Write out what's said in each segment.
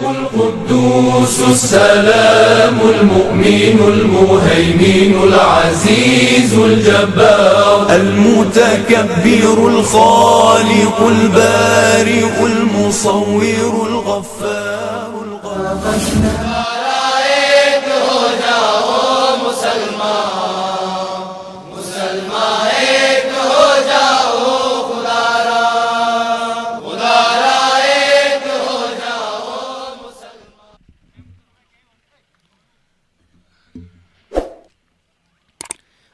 القدوس السلام المؤمن المهيمن العزيز الجبار المتكبر الخالق البارئ المصور الغفار الغفار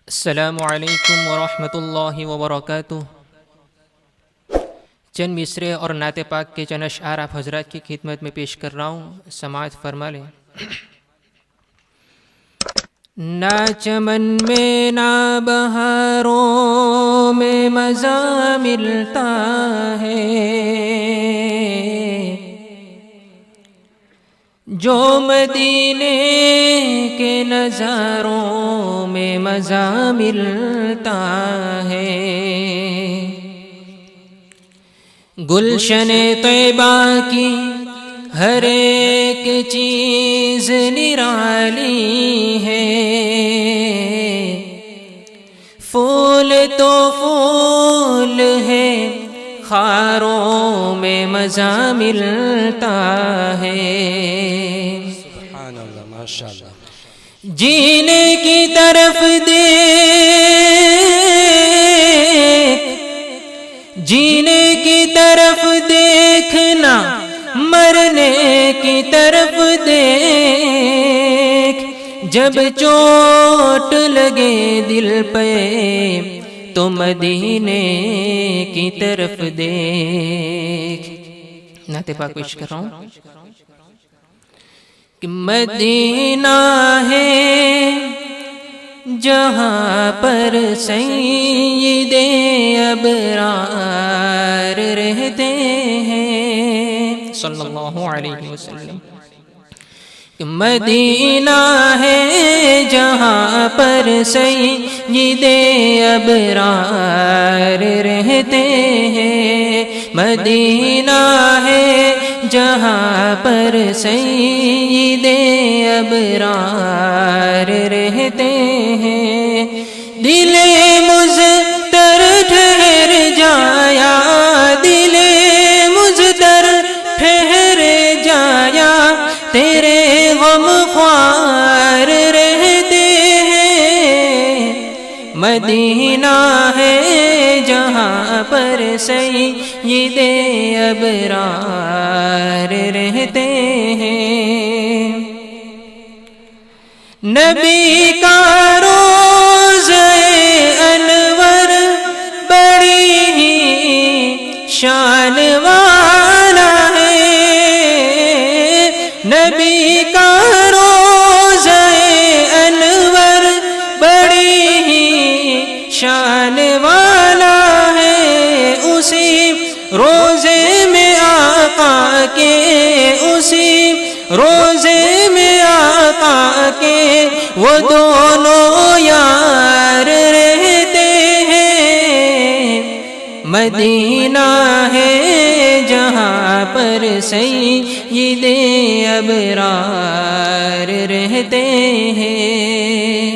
السلام علیکم ورحمۃ اللہ وبرکاتہ۔ چند مصرے اور نعت پاک کے چند اشعار آپ حضرات کی خدمت میں پیش کر رہا ہوں، سماعت فرما لیں۔ نہ چمن میں نہ بہاروں میں مزہ ملتا ہے، جو مدینے کے نظاروں میں مزہ ملتا ہے۔ گلشن طیبہ کی ہر ایک چیز نرالی ہے، پھول تو پھول ہے، خاروں میں مزہ ملتا ہے۔ سبحان اللہ، ماشاءاللہ۔ جینے کی طرف دیکھ، جینے کی طرف دیکھنا، مرنے کی طرف دیکھ، جب چوٹ لگے دل پہ تو مدینے کی طرف دیکھ۔ نعت پاک پیش کر رہا ہوں کہ مدینہ ہے جہاں پر سید ابرار رہتے ہیں، صلی اللہ علیہ وسلم۔ مدینہ ہے جہاں پر سید ابرار رہتے ہیں، مدینہ ہے جہاں پر سید ابرار رہتے ہیں۔ دل مضطر ٹھہر جایا، دل مضطر ٹھہر جایا، تیرے غم خوار رہتے ہیں۔ مدینہ ہے جہاں پر سید ابرار رہتے ہیں۔ نبی کا روضہ انور بڑی ہی شان والا ہے، نبی کا روضہ انور بڑی ہی شان والا ہے۔ اسی روزے میں آقا کے، اسی روزے میں آقا کے وہ دونوں یار رہتے ہیں۔ مدینہ ہے جہاں پر سید ابرار رہتے ہیں۔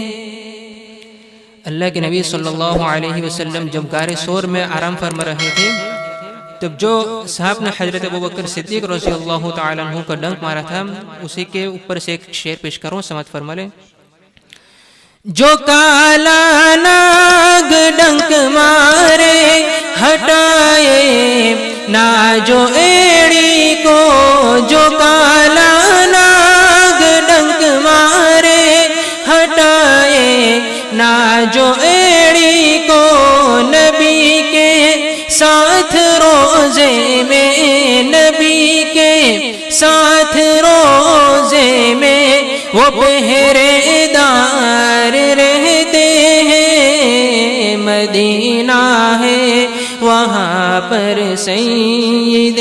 اللہ کے نبی صلی اللہ علیہ وسلم جب غار ثور میں آرام فرما رہے تھے، تب جو صاحب نے حضرت ابوبکر صدیق رضی اللہ تعالیٰ عنہ کا ڈنک مارا تھا، اسی کے اوپر سے ایک شعر پیش کروں، سماعت فرما لیں۔ جو کالا ناگ ڈنک مارے ہٹائے نہ جو ایڑی کو، جو کالا ناگ ڈنک مارے ہٹائے نہ جو ایڑی کو، نبی کے ساتھ روزے میں، نبی کے ساتھ روزے میں وہ پہرے دار رہتے ہیں۔ مدینہ ہے وہاں پر سید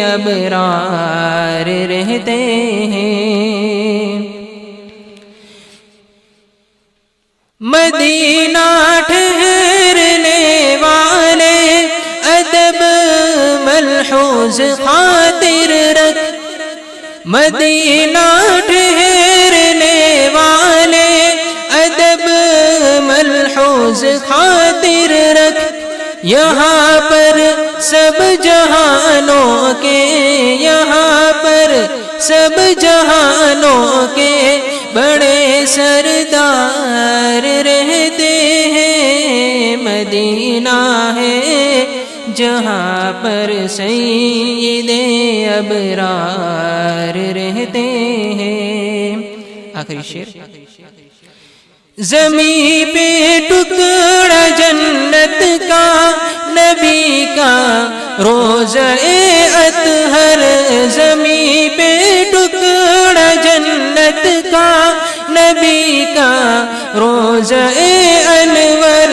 ابرار رہتے ہیں۔ مدینہ ٹھہرنے والے ادب ملحوظ خاطر رکھ، مدینہ ٹھہرنے والے ادب ملحوظ خاطر رکھ، یہاں پر سب جہانوں کے، یہاں پر سب جہانوں کے بڑے سردار رہتے ہیں۔ مدینہ ہے جہاں پر سید ابرار رہتے ہیں۔ آخری شعر، زمین پہ ٹکڑا جنت کا نبی کا روضہ اطہر، زمین پہ ٹکڑا جنت کا نبی کا روضہ انور،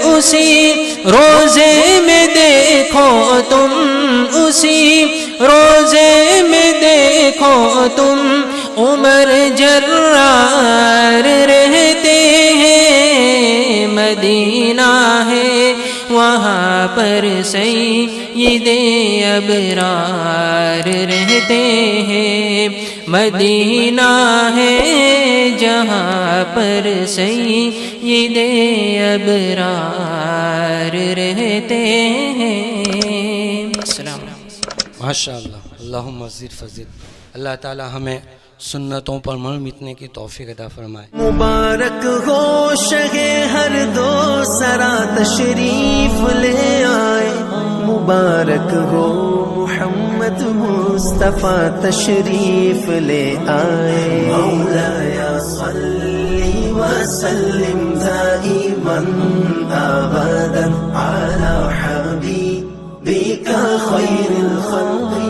اسی روزے میں دیکھو تم، اسی روزے میں دیکھو تم عمر جرار رہتے ہیں۔ مدینہ ہے وہاں پر سید ابرار رہتے ہیں۔ مدینہ ہے جہاں پر سید ابرار رہتے ہیں۔ السلام علیکم۔ ماشاء اللہ، اللہم زد فزد۔ اللہ تعالی ہمیں سنتوں پر مر مٹنے کی توفیق عطا فرمائے۔ مبارک ہو شہ ہر دو سرا تشریف لے آئے، مبارک ہو محمد مصطفیٰ تشریف لے آئے۔ مولایا صلی وسلم دائما ابدا علی حبیبک خیر الخلق